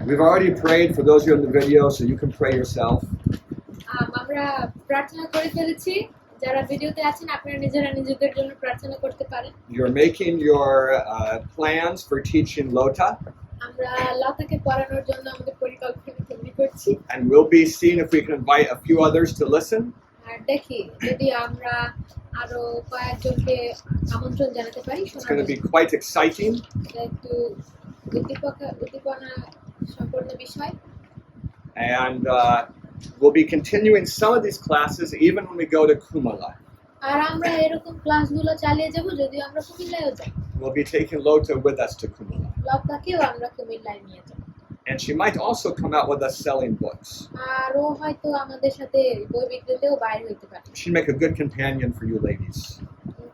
We've already prayed for those of you in the video, so you can pray yourself. আমরা প্রার্থনা করে ফেলেছি যারা ভিডিওতে আছেন আপনারা নিজেরা নিজেদের জন্য প্রার্থনা করতে পারেন You're making your plans for teaching Lota, আমরা লতাকে পড়ানোর জন্য আমাদের পরিকল্পনা তৈরি করছি and we'll be seeing if we can invite a few others to listen. আর দেখি যদি আমরা আরো কয়েকজনকে আমন্ত্রণ জানাতে পারি It's going to be quite exciting. এটা একটু উদ্দীপনা সম্পন্ন বিষয় And we'll be continuing some of these classes even when we go to Kumala. আর আমরা এরকম ক্লাসগুলো চালিয়ে যাব যদি আমরা কুমিল্লায়ও যাই We'll be taking Lota with us to Kumala. লতাকেও আমরা কুমিল্লায় নিয়ে যাব And she might also come out with us selling books. আর ও হয়তো আমাদের সাথে বই বিক্রিতেও বাইরে হইতে পারে She'd make a good companion for you ladies.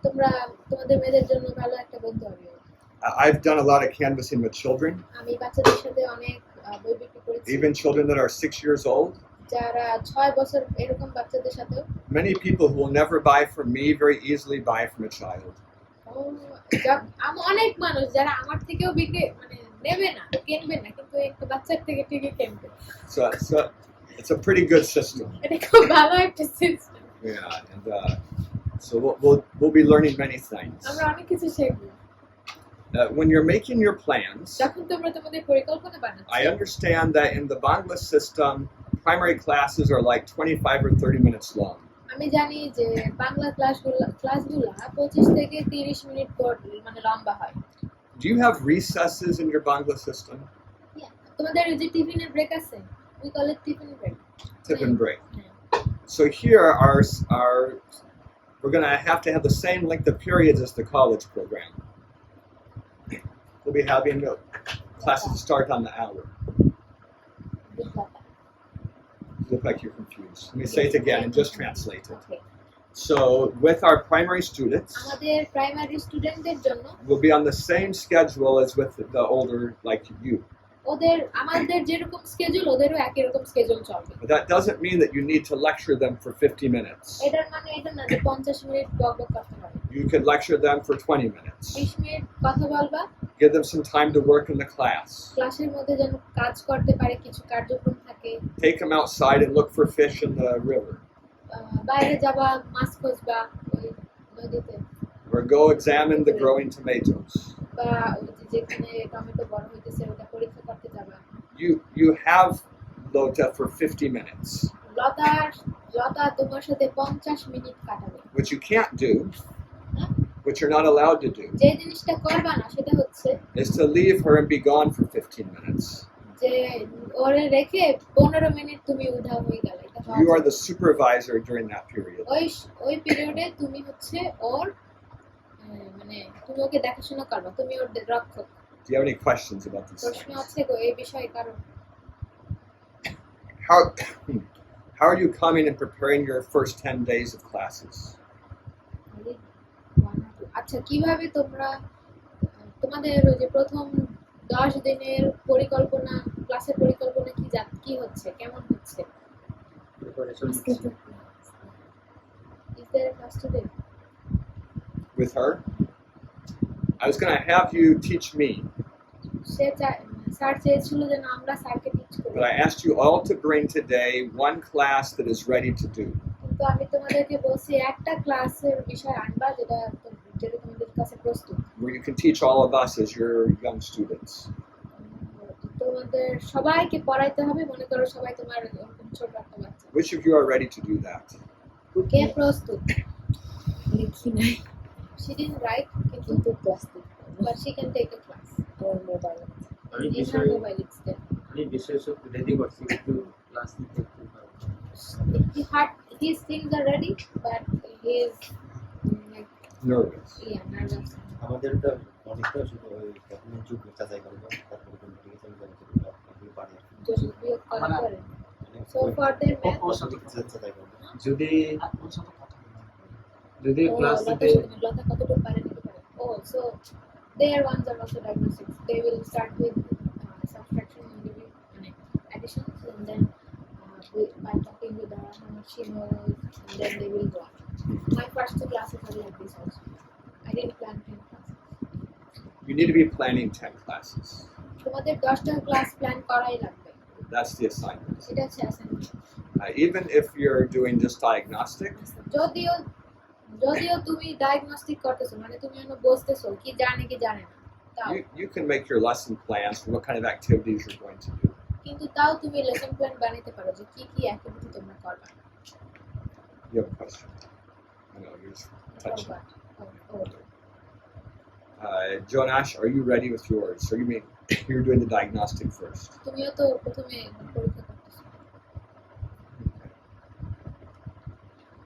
তোমরা তোমাদের মেয়েদের জন্য ভালো একটা বন্ধু হবে I've done a lot of canvassing with children, আমি বাচ্চাদের সাথে অনেক বই বিক্রি করেছি even children that are 6 years old. যারা 6 বছর এরকম বাচ্চাদের সাথে Many people who will never buy from me very easily buy from a child. অনেক মানুষ যারা আমার থেকেও বিক্রি মানে নেবে না কিনবে না কিন্তু একটা বাচ্চার থেকে ঠিকই কিনবে So it's a pretty good system. এটা খুব ভালো একটা system Yeah, and so we'll be learning many things. আমরা অনেক কিছু শিখবো When you're making your plans, যখন তোমরা তোমাদের পরিকল্পনা বানাচ্ছ I understand that in the Bangla system, primary classes are like 25 or 30 minutes long. আমি জানি যে বাংলা ক্লাসগুলো 25 থেকে 30 মিনিট পর মানে লম্বা হয় Do you have recesses in your Bangla system? তোমাদের যে টিফিনের ব্রেক আছে we call it tiffin break Tiffin break. So here we're going to have the same length of periods as the college program. We'll be having the classes start on the hour. You look like you're confused. Let me say it again and just translate it. Okay. So with our primary students, আমাদের primary স্টুডেন্টদের জন্য we'll be on the same schedule as with the older like you. আমাদের যেরকম schedule ওদেরও একই রকম schedule চলবে But that doesn't mean that you need to lecture them for 50 minutes. এটার মানে এটা না যে 50 মিনিট বকবক করতে হবে You could lecture them for 20 minutes. 20 minute কথা বলবা Give them some time to work in the class. ক্লাসের মধ্যে যেন কাজ করতে পারে কিছু কার্যক্রম থাকে Take them outside and look for fish in the river. বাইরে যাবা মাছ খুঁজবা ওই নদীতে Or go examine the growing tomatoes. বা যেখানে টমেটো বড় হইতেছে ওটা পরীক্ষা করতে যাবা You have Lota for 50 minutes. লতা তোমার সাথে 50 মিনিট কাটাবে. What you can't do, what you're not allowed to do, যে জিনিসটা করবা না সেটা হচ্ছে is to leave her and be gone for 15 minutes. যে ওরে রেখে 15 মিনিট তুমি উধাও হয়ে গেলে. You are the supervisor during that period. ওই পিরিয়ডে তুমি হচ্ছে ওর মানে তুমি ওকে দেখাশোনা করবা তুমি ওর রক্ষক. Do you have any questions about this? প্রশ্ন আছে গো এই বিষয়ে কারণ How are you coming and preparing your first 10 days of classes? আচ্ছা কিভাবে তোমরা তোমাদের যে প্রথম 10 দিনের পরিকল্পনা ক্লাসের পরিকল্পনা কি হচ্ছে কেমন হচ্ছে Is there a class today? With her? I was going to have you teach me. Sir চেয়েছিল যে আমরা স্যারকে টিচ করি But I asked you all to bring today one class that is ready to do. কিন্তু আমি তোমাদেরকে বলছি একটা ক্লাসের বিষয় আনবা যেটা তোমাদের কাছে প্রস্তুত Where you can teach all of us as your young students. তোমাদের সবাইকে পড়াইতে হবে মনে করো সবাই তোমার এরকম ছোট একটা বাচ্চা Which of you are ready to do that? কে প্রস্তুত লিখি নাই she didn't write কিন্তু প্রস্তুত but she can take a class or mobile আমি বিষয় সব রেডি করছি একটু ক্লাস নিতে একটু his things are ready but he is like Nervous. nervous আমাদের তো অনেকটা শুধু ওই ডকুমেন্ট যুগ যাচাই করব তারপরে কোন দিকে চলে যাবে আপনি পারেন যদি বিয়োগ করে so for their math যাচাই করব যদি ক্লাস লতা কতটুকু পারে নিতে পারে oh so their ones are also diagnostics they will start with subtraction and additions and then by talking with her how much she knows and then they will go on. My first 2 classes are like this also. I didn't plan 10 classes. You need to be planning 10 classes. তোমাদের 10টা class plan করাই লাগবে। That's the assignment. এটা হচ্ছে assignment. Even if you're doing just diagnostic, যদিও যদিও তুমি diagnostic করতেছো মানে তুমি এখনো বুঝতেছো কি জানে কি জানে না, তাও you can make your lesson plans for what kind of activities you're going to do. কিন্তু তাও তুমি লেসন প্ল্যান বানাইতে পারো যে কি কি অ্যাক্টিভিটি তোমরা করবা। You have a question? I know, you're just touching. Jonash, are you ready with yours? So you mean you're doing the diagnostic first? তুমিও তো প্রথমে পরীক্ষা করতেছো।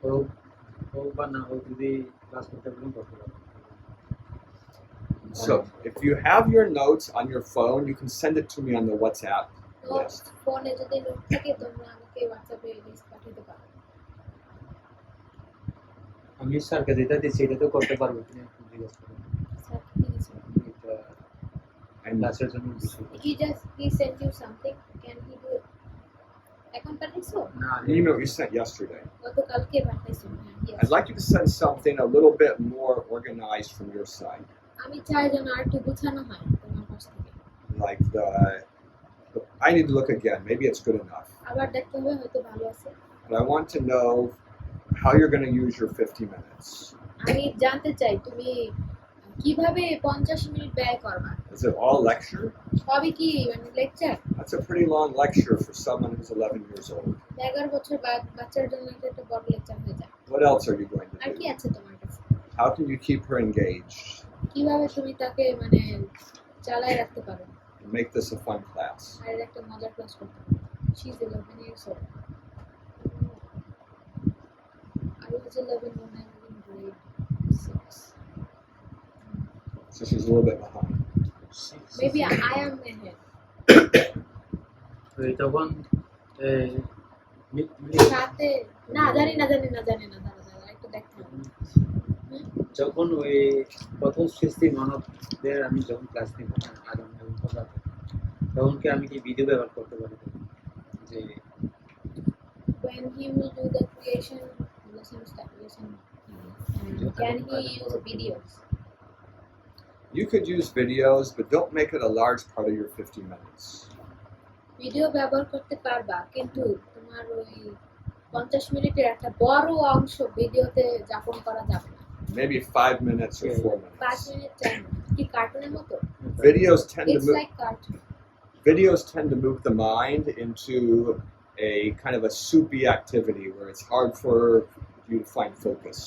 হোক বা না হোক যদি ক্লাস করতে পারেন করতে পারেন। So if you have your notes on your phone, you can send it to me on the WhatsApp তো list. ফোনে যদি নোট থাকে তোমরা আমাকে হোয়াটসঅ্যাপে লিস্ট পাঠাতে পারো। আমি স্যারকে যেটা দিচ্ছি এটা তো করতে পারবো কিনা একটু জিজ্ঞেস করুন। স্যার কি দিয়েছে? এটা And ক্লাসের জন্য বিষয় He just sent you something, can he do it? এখন পাঠাইছো? না the email you sent yesterday. গতকালকে পাঠাইছো। হ্যাঁ, I'd like you to send something a little bit more organized from your side. আমি চাই যেন আর একটু গুছানো হয় তোমার কাছ থেকে। Like I need to look again. Maybe it's good enough. আবার দেখতে হবে হয়তো ভালো আছে। But I want to know how you're going to use your 50 minutes. আমি জানতে চাই তুমি কিভাবে 50 মিনিট ব্যয় করবা। Is it all lecture? সবই কি মানে lecture? That's a pretty long lecture for someone who's 11 years old. 11 বছর বাচ্চার জন্য এটা একটা বড় লেকচার হয়ে যায়। What else are you going to আর কি do? আছে তোমার কাছে? How can you keep her engaged কিভাবে তুমি তাকে মানে চালায় রাখতে পারো and make this a fun class? আর এর একটা মজার ক্লাস করতে পারো? She is 11 years old. I was 11 when I was in grade 6. So she's a little bit behind. Maybe I am ahead. তখন সাথে না জানি না দাঁড়া একটু দেখতে হবে। যখন ওই প্রথম সৃষ্টি মানবদের আমি যখন ক্লাস নিব না আদম এবং হওয়া তখন কি আমি কি ভিডিও ব্যবহার করতে পারি যে When he will do the creation lesson, can he use videos? You could use videos, but don't make it a large part of your 50 minutes. Video ব্যবহার করতে পারবা কিন্তু তোমার ওই 50 মিনিটের একটা বড় অংশ ভিডিওতে যাপন করা যাবে না। Maybe 5 minutes or 4 5 minutes. Minute চাই না। কি কার্টুনের মতো? Videos tend to It's move. like cartoon. Videos tend to move the mind into a kind of a soupy activity where it's hard for you to find focus.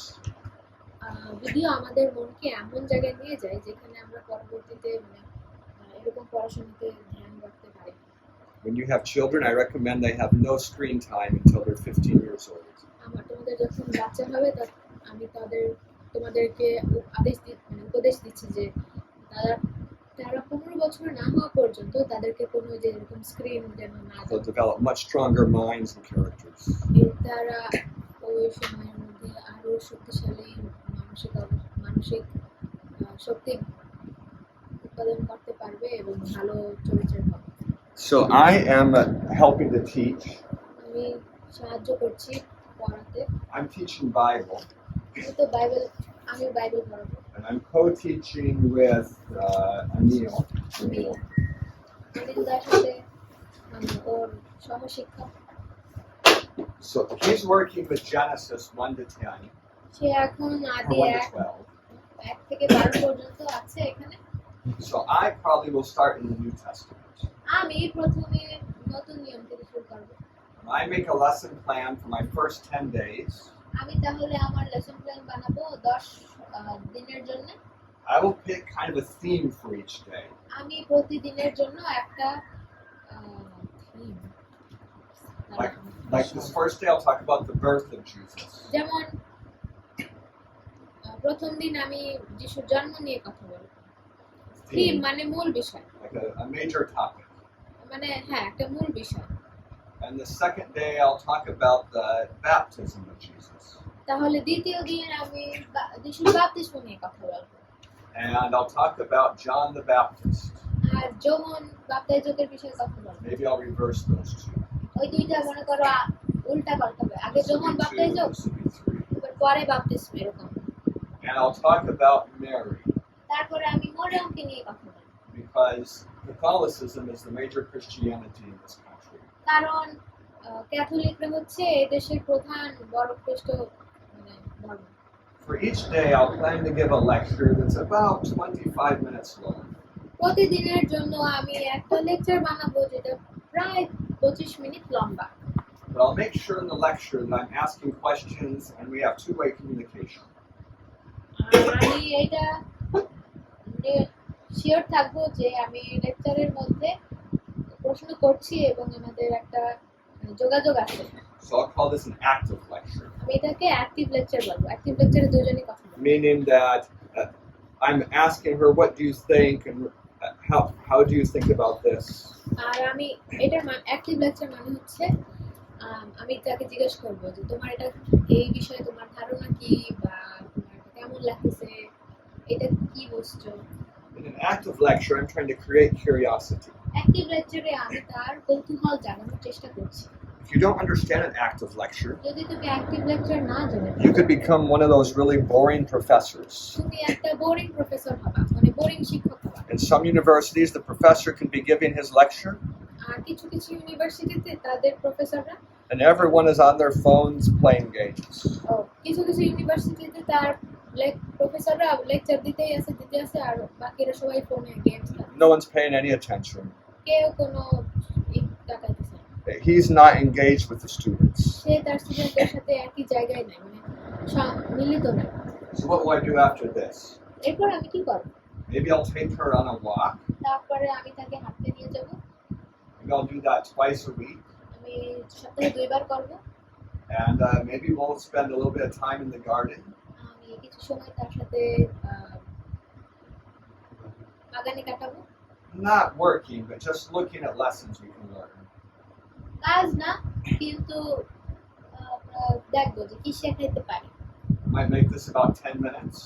Video আমাদের মনকে এমন জায়গায় নিয়ে যায় যেখানে আমরা পরবর্তীতে মানে এরকম পড়াশোনাতে ধ্যান রাখতে পারি। When you have children, I recommend they have no screen time until they're 15 years old. আমার তোমাদের যখন বাচ্চা হবে আমি তোমাদেরকে উপদেশ দিচ্ছি যে তারা 15 বছর না হওয়া পর্যন্ত তাদেরকে কোনো যে এরকম স্ক্রিন যেন না They'll develop much stronger minds and characters. তারা ওই সময়ের মধ্যে আরো শক্তিশালী মানসিক শক্তি উৎপাদন করতে পারবে এবং ভালো চরিত্র হবে। So I am helping to teach. আমি সাহায্য করছি পড়াতে। I'm teaching Bible, আমি বাইবেল পড়াবো। and I'm co-teaching with Anil. অনিলদার সাথে ওর সহশিক্ষক। So he's working with Genesis 1 to 10, সে এখন or আদি 1 to 12. 1 থেকে 12 পর্যন্ত আছে এখানে। So I probably will start in the New Testament. আমি প্রথমে নতুন নিয়ম থেকে শুরু করব। I make a lesson plan for my first 10 days. আমি তাহলে আমার লেসন প্ল্যান বানাবো 10 দিনের জন্য। I will pick kind of a theme for each day. আমি প্রতিদিনের জন্য একটা theme Like this first day, I'll talk about the birth of Jesus. যেমন প্রথম দিন আমি যিশুর জন্ম নিয়ে কথা বলবো। থিম মানে মূল বিষয়, Like a major topic. মানে হ্যাঁ একটা মূল বিষয়। And the second day, I'll talk about the baptism of Jesus. তাহলে দ্বিতীয় দিন আমি যিশুর বাপ্তিস্ম নিয়ে কথা বলবো। And I'll talk about John the Baptist. আর যোহন বাপ্তাইজকের বিষয়ে কথা বলবো। Maybe I'll reverse those two. ওই দুইটা মনে করো উল্টা করতে হবে, আগে যোহন বাপ্তাইজক This will be 3. পরে বাপ্তিস্ম এরকম। And I'll talk about Mary, তারপরে আমি মরিয়মকে নিয়ে কথা বলবো। because the Catholicism is the major Christianity in this country. কারণ ক্যাথলিকরা হচ্ছে এই দেশের প্রধান বড় খ্রিস্ট মানে ধর্ম। For each day, I'll plan to give a lecture that's about 25 minutes long. প্রতিদিনের জন্য আমি একটা লেকচার বানাবো যেটা প্রায় 25 মিনিট লম্বা। But I'll make sure in the lecture that I'm asking questions and we have two-way communication. আর আমি এটা শিওর থাকবো যে আমি লেকচারের মধ্যে প্রশ্ন করছি এবং আমাদের একটা যোগাযোগ আছে। So I'll call this an active lecture, আমি এটাকে অ্যাক্টিভ লেকচার বলবো। অ্যাক্টিভ লেকচারে দুজনেই কথা বলবো। meaning that I'm asking her, what do you think, and how do you think about this? আর আমি এটার অ্যাক্টিভ লেকচার মানে হচ্ছে আমি তাকে জিজ্ঞেস করবো যে তোমার এটা এই বিষয়ে তোমার ধারণা কি বা তোমার এটা কেমন লাগতেছে, এটা কি বুঝছো। In an active lecture, I'm trying to create curiosity. Active লেকচারে আমি তার কৌতূহল জাগানোর চেষ্টা করছি। If you don't understand an active lecture, যদি তুমি অ্যাক্টিভ লেকচার না জেনে you could become one of those really boring professors. তুমি একটা বোরিং প্রফেসর হবা, মানে বোরিং শিক্ষক হবা। In some universities, the professor can be giving his lecture, আর কিছু কিছু ইউনিভার্সিটিতে তাদের প্রফেসররা and everyone is on their phones playing games. কিছু কিছু ইউনিভার্সিটিতে তার প্রফেসররা লেকচার দিতেই আছে আর বাকিরা সবাই ফোনে গেমস খেলে। No one's paying any attention. কেউ কোনো তাকাইতেছে না। He's not engaged with the students. সে তার স্টুডেন্টদের সাথে একই জায়গায় নাই, মানে মিলিত নাই। So what will I do after this? এরপর আমি কি করব? Maybe I'll take her on a walk. তারপরে আমি তাকে হাঁটতে নিয়ে যাব। Maybe I'll do that twice a week. আমি সপ্তাহে 2 বার করব। And maybe we'll spend a little bit of time in the garden. আমি কিছু সময় তার সাথে বাগানে কাটাবো। Not working, but just looking at lessons we can learn. কাজ না, কিন্তু দেখবো যে কি শেখাইতে পারি। Might make this about 10 minutes.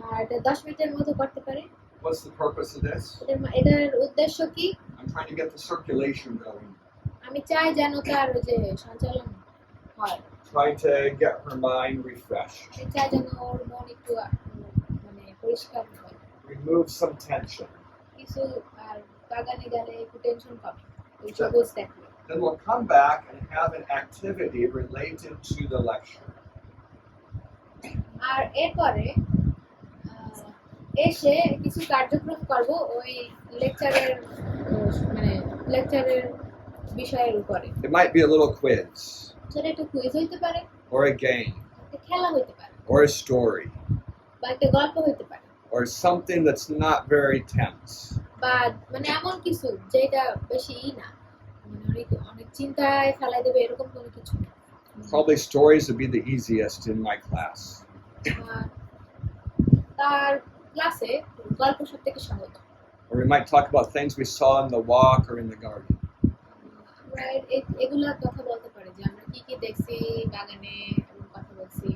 আর এটা 10 মিনিটের মতো করতে পারি। What's the purpose of this? এটার উদ্দেশ্য কি? I'm trying to get the circulation going. আমি চাই যেন তার ওই যে সঞ্চালন হয়। Trying to get her mind refreshed. আমি চাই যেন ওর মন একটু মানে পরিষ্কার হয়। Remove some tension. কিছু আর বাগানে গেলে একটু টেনশন পাবে ওই সবুজ দেখলে। Then we'll come back and have an activity related to the lecture. আর এরপরে এসে কিছু কার্যক্রম করব ওই লেকচারের মানে লেকচারের বিষয়ের উপরে। It might be a little quiz, সেটা একটু কুইজ হইতে পারে, or a game, একটা খেলা হইতে পারে, or a story, বা একটা গল্প হইতে পারে, or something that's not very tense. বা মানে এমন কিছু যেটা বেশি না, মানে অনেক অনেক চিন্তায় ফেলাই দেবে এরকম কোনো কিছু না। Probably stories would be the easiest in my class. আর তার ক্লাসে গল্প সব থেকে সহজ। Or we might talk about things we saw in the walk or in the garden. আমরা এগুলার কথা বলতে পারি যে আমরা কি কি দেখছি বাগানে এবং কথা বলছি।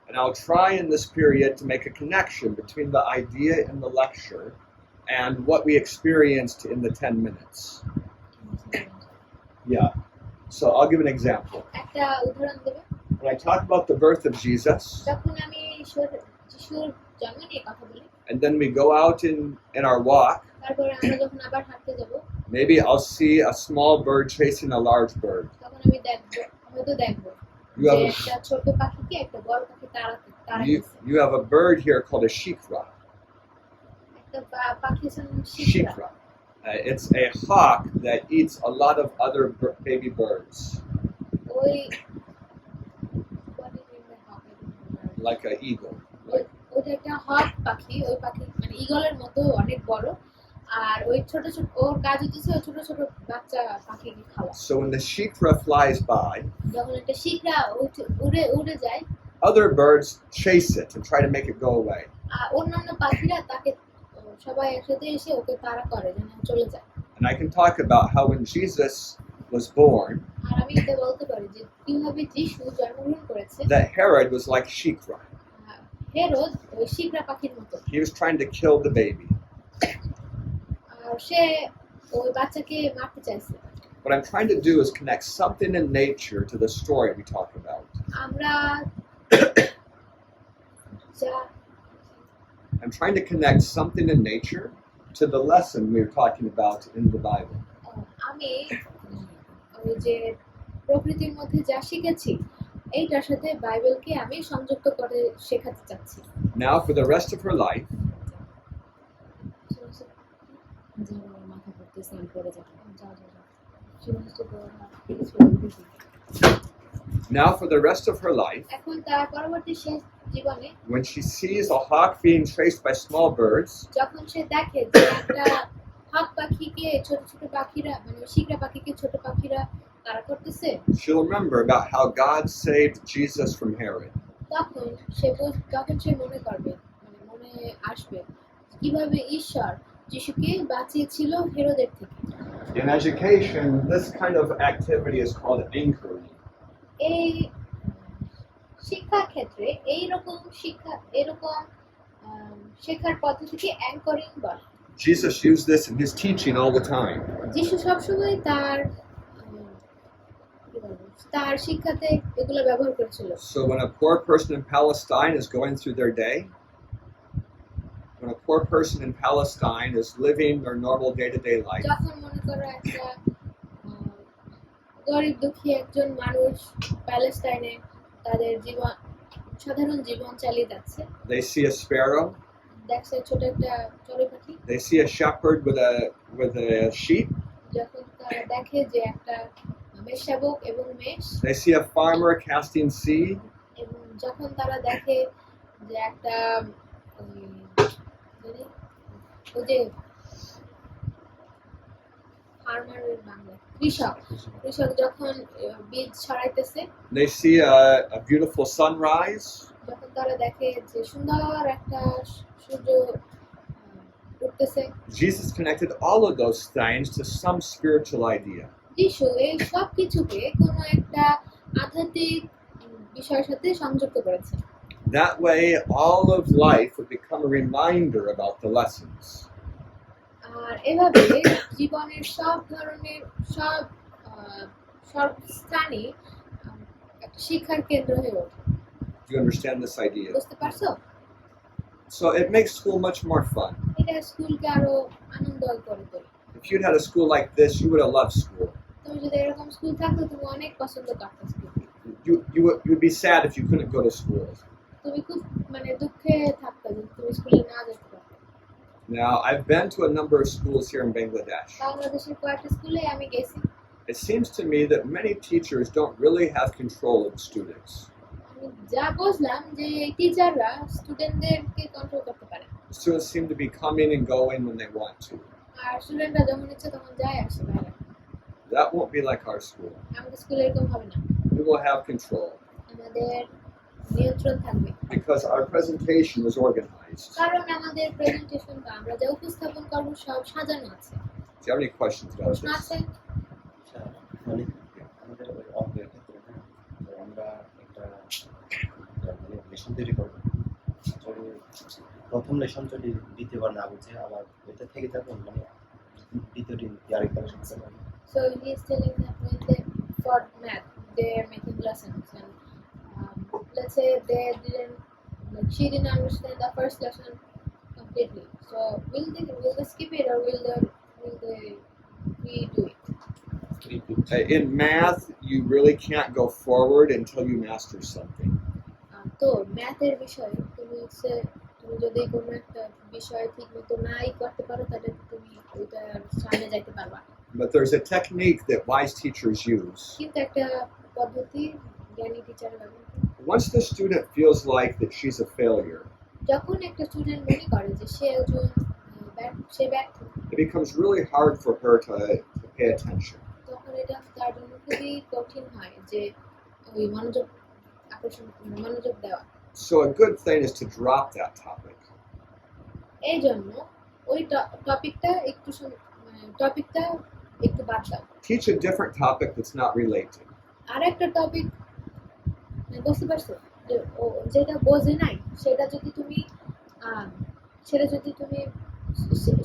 And I'll try in this period to make a connection between the idea in the lecture and what we experienced in the 10 minutes. Yeah. So I'll give an example. একটা উদাহরণ দেবে। When I talk about the birth of Jesus, যখন আমি যিশুর জন্ম নিয়ে কথা বলি, and then we go out in our walk, তারপরে আমরা যখন আবার হাঁটতে যাব, maybe I'll see a small bird chasing a large bird. তখন আমি হয়তো দেখবো You যে have একটা ছোট পাখিকে একটা বড় পাখি তাড়াচ্ছে। you have a bird here called a shikra. একটা পাখি আছে শিখরা। Shikra. It's a hawk that eats a lot of other baby birds, ওই like an eagle. ওটা একটা হক পাখি, ওই পাখি মানে ঈগলের মতো অনেক বড়, আর ওই ছোট ছোট ওর কাজ হচ্ছে ওই ছোট ছোট বাচ্চা পাখিকে খাওয়া। So when the shikra flies by, যখন একটা শিখরা উড়ে যায়, other birds chase it and try to make it go away. আর অন্যান্য পাখিরা তাকে সবাই একসাথে এসে ওকে তাড়া করে যেন চলে যায়। And I can talk about how when Jesus was born, আর আমি এটা বলতে পারি যে কিভাবে যিশু জন্মগ্রহণ করেছে, that Herod was like shikra. Herod ওই শিখরা পাখির মতো, He was trying to kill the baby. আর সে ওই বাচ্চাকে মারতে চাইছে। What I'm trying to do is connect something in nature to the story we talk about. আমরা I'm trying to connect something in nature to the lesson we were talking about in the Bible. আমি ওই যে প্রকৃতির মধ্যে যা শিখেছি এইটার সাথে বাইবেলকে আমি সংযুক্ত করে শেখাতে চাচ্ছি। Now, for the rest of her life, মাথা করতে স্নান করে যাবে। She wants to go out. now for the rest of her life, এখন তার পরবর্তী শেষ জীবনে when she sees a hawk being chased by small birds, যখন সে দেখে যে একটা হক পাখিকে ছোট ছোট পাখিরা মানে শিকরা পাখিকে ছোট পাখিরা তাড়া করতেছে, she'll remember about how God saved Jesus from Herod. তখন সে মনে করবে মানে মনে আসবে কিভাবে ঈশ্বর যিশুকে বাঁচিয়েছিল হেরোদের থেকে। In education, this kind of activity is called inquiry. এই শিক্ষা ক্ষেত্রে এরকম শেখার পদ্ধতিকে অ্যাঙ্করিং বলে। Jesus used this in his teaching all the time. যিশু সবসময় তার শিক্ষাতে এগুলো ব্যবহার করেছিল। So when a poor person in Palestine is going through their day, when a poor person in Palestine is living their normal day-to-day life, যখন মনে করো একটা গরিব দুঃখী একজন মানুষ প্যালেস্টাইনে তাদের সাধারণ জীবন চালিয়ে যাচ্ছে, they see a sparrow, দেখছে ছোট একটা চড়ুই পাখি, they see a shepherd with a sheep, যখন তারা দেখে যে একটা মেষশাবক এবং মেষ, they see a farmer casting seed, এবং যখন তারা দেখে যে একটা ওই যে ফার্মারের বাংলা কৃষক যখন বীজ ছড়াইতেছে, they see a beautiful sunrise, যখন তারা দেখে যে সুন্দর একটা সূর্য উঠতেছে। Jesus connected all of those things to some spiritual idea. যিশু এই সব কিছুকে কোনো একটা আধ্যাত্মিক বিষয়ের সাথে সংযুক্ত করেছে। That way, all of life would become a reminder about the lessons. আর এভাবে জীবনের সব ধরনের সব স্থানই একটা শিক্ষার কেন্দ্র হয়ে ওঠে। Do you understand this idea? বুঝতে পারছো? So it makes school much more fun. এটা স্কুলকে আরো আনন্দময় করে তোলে। If you'd had a school like this, you would have loved school. তুমি যদি এরকম স্কুল থাকতো তুমি অনেক পছন্দ করতে school. You'd be sad if you couldn't go to school. তুমি খুব মানে দুঃখে থাকতে যে তুমি স্কুলে না যেতে পারো। Now, I've been to a number of schools here in Bangladesh. বাংলাদেশের কয়েকটা স্কুলে আমি গেছি। It seems to me that many teachers don't really have control of students. আমি যা বুঝলাম যে টিচাররা স্টুডেন্টদেরকে কন্ট্রোল করতে পারে। Students seem to be coming and going when they want to. আর স্টুডেন্টরা যখন ইচ্ছে তখন যায় আসে বাইরে। That won't be like our school. আমাদের স্কুলে এরকম হবে না। We will have control আমাদের নিয়ন্ত্রণ থাকবে। because our presentation is organized. কারণ আমাদের প্রেজেন্টেশনটা আমরা যা উপস্থাপন করব সব সাজানো আছে। Do you have any questions about প্রশ্ন this? আছে? মানে আমাদের ওই অঙ্কের ক্ষেত্রে হ্যাঁ তো আমরা একটা মানে লেসন তৈরি করবো যদি প্রথম লেসন যদি দ্বিতীয়বার না বুঝে আবার ওইটা থেকে যাবেন মানে দ্বিতীয় দিন আরেকবার শিখতে পারবেন। So he is telling that when they for math they are making lessons and let's say they didn't she didn't understand the first lesson completely. So will they skip it or will they redo it? In math, you really can't go forward until you master something. তো ম্যাথের বিষয়ে তুমি যদি কোনো একটা বিষয় ঠিক মতো নাই করতে পারো তাহলে তুমি ওইটা সামনে যাইতে পারবা। But there's a technique that wise teachers use. কিন্তু একটা পদ্ধতি জ্ঞানী টিচার ব্যবহার করে। Once the student feels like that she's a failure, যখন একটা স্টুডেন্ট মনে করে যে সে একজন ব্যর্থ, it becomes really hard for her to pay attention. তখন এটা তার জন্য খুবই কঠিন হয় যে ওই মনোযোগ দেওয়া। So a good thing is to drop that topic. এই জন্য ওই টপিকটা একটু বাদ দাও। Teach a different topic that's not related. আর একটা টপিক বুঝতে পারছো যে যেটা বোঝে নাই সেটা যদি তুমি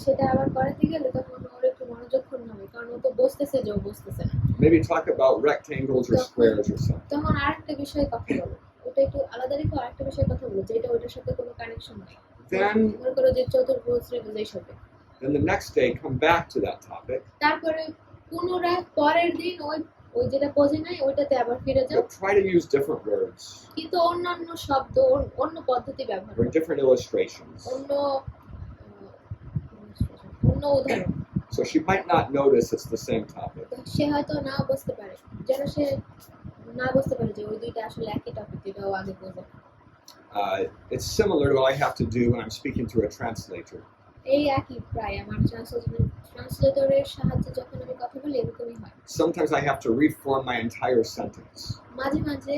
সেটা আবার করাতে গেলে তখন ওর একটু মনোযোগ ক্ষুণ্ণ হবে কারণ ও তো বুঝতেছে যে ও বুঝতেছে না। Maybe talk about rectangles or squares or something. তখন আরেকটা বিষয়ে কথা বলো, ওটা একটু আলাদা রেখে আরেকটা বিষয়ে কথা বলো যেটা ওটার সাথে কোনো কানেকশন নেই। Then মনে করো যে চতুর্ভুজ ত্রিভুজ এইসবে। Then the next day, come back to that topic, তারপরে পুনরায় পরের দিন ওই ওই যেটা বোঝে নাই ওইটাতে আবার ফিরে যাও, but try to use different words কিন্তু অন্যান্য শব্দ অন্য পদ্ধতি ব্যবহার or করো, different illustrations. অন্য অন্য উদাহরণ। So she might not notice it's the same topic. তো সে হয়তো নাও বুঝতে পারে, যেন সে না বুঝতে পারে যে ওই দুইটা আসলে একই টপিক, যেটাও আগে বোঝে। It's similar to what I have to do when I'm speaking to a translator. এই একই প্রায় আমার ট্রান্সলেটরের সাহায্যে যখন আমি কথা বলি এরকমই হয়। Sometimes I have to reform my entire sentence. মাঝে মাঝে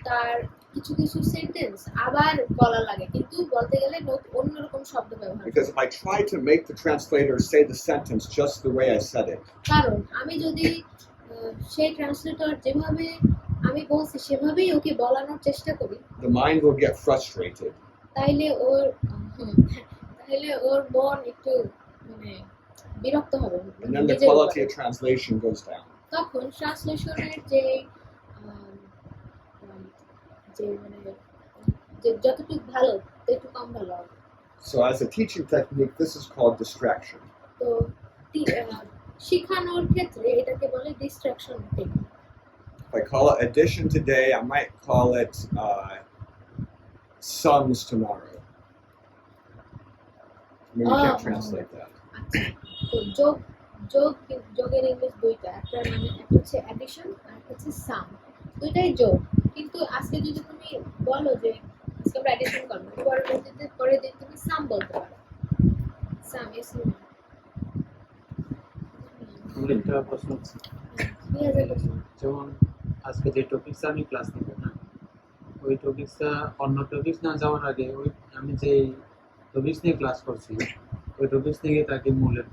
তার কিছু কিছু সেন্টেন্স আবার বলা লাগে, কিন্তু বলতে গেলে অন্যরকম শব্দ ব্যবহার করে। Because if I try to make the translator say the sentence just the way I said it, কারণ আমি যদি সেই ট্রান্সলেটর যেভাবে আমি বলছি সেভাবেই ওকে বলানোর চেষ্টা করি, the mind will get frustrated. তাইলে ওর মন একটু মানে বিরক্ত হবে, And then the নিজের quality উপরে। of translation goes down. তখন ট্রান্সলেশনের যে মানে যে যতটুকু ভালো একটু কম ভালো হবে। So as a teaching technique, this is called distraction. তো শিখানোর ক্ষেত্রে এটাকে বলে distraction technique. If I call it addition today, I might call it sums tomorrow. Maybe you can't Oh. translate that. আচ্ছা, তো যোগের ইংলিশ দুইটা, একটা হচ্ছে অ্যাডিশন আর একটা হচ্ছে সাম, দুইটাই যোগ। কিন্তু আজকে যদি তুমি বলো যে আজকে আমরা অ্যাডিশন করবো, পরের দিন তুমি সাম বলতে পারো, সাম এস আমার একটা প্রশ্ন আছে। যেমন আজকে যে টপিকসটা আমি ক্লাস নিব না, ওই টপিকসটা অন্য টপিকস না যাওয়ার আগে ওই আমি যে টপিকস নিয়ে ক্লাস করছি ওই টপিকস থেকে তাকে মূল্যায়ন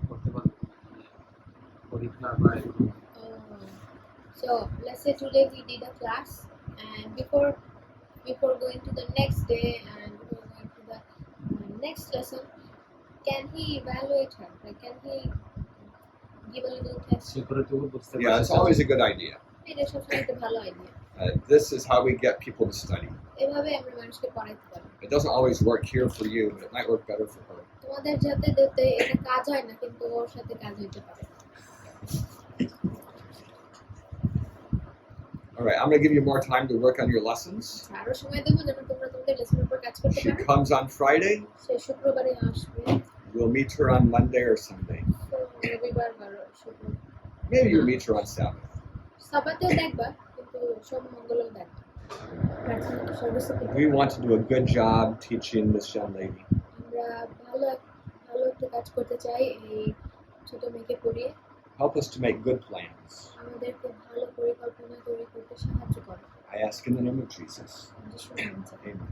করতে পারবো, মানে পরীক্ষা বা এরকম। So let's say today we did a class, and before going to the next day and before going to the next lesson, can he evaluate her? Like, can he give a little test? সে করে তুমি বুঝতে Yeah, it's always a good idea. এটা সবসময় একটা ভালো idea. This is how we get people to study. এভাবে আমরা মানুষকে পড়াইতে পারি। It doesn't always work here for you, but it might work better for her. তোমাদের যাতে দেখতে এটা কাজ হয় না, কিন্তু ওর সাথে কাজ হইতে পারে। All right, I'm going to give you more time to work on your lessons. আরো সময় দেবো যেন তোমরা তোমাদের লেসনের উপর কাজ করতে She পারো। comes on Friday. সে শুক্রবারে আসবে, We'll meet her on Monday or Sunday. তো রবিবার বা শুক্রবার, Maybe you'll meet her on Sabbath. সবাতেও দেখবা, কিন্তু সোম মঙ্গলেও দেখবা। প্রার্থনা সর্বস্বতী। We want to do a good job teaching this young lady. আমরা ভালো একটা কাজ করতে চাই এই ছোট মেয়েকে পড়িয়ে। Help us to make good plans. আমাদেরকে ভালো পরিকল্পনা তৈরি করতে সাহায্য করো। I ask in the name of Jesus. যিশুর নামে। Amen.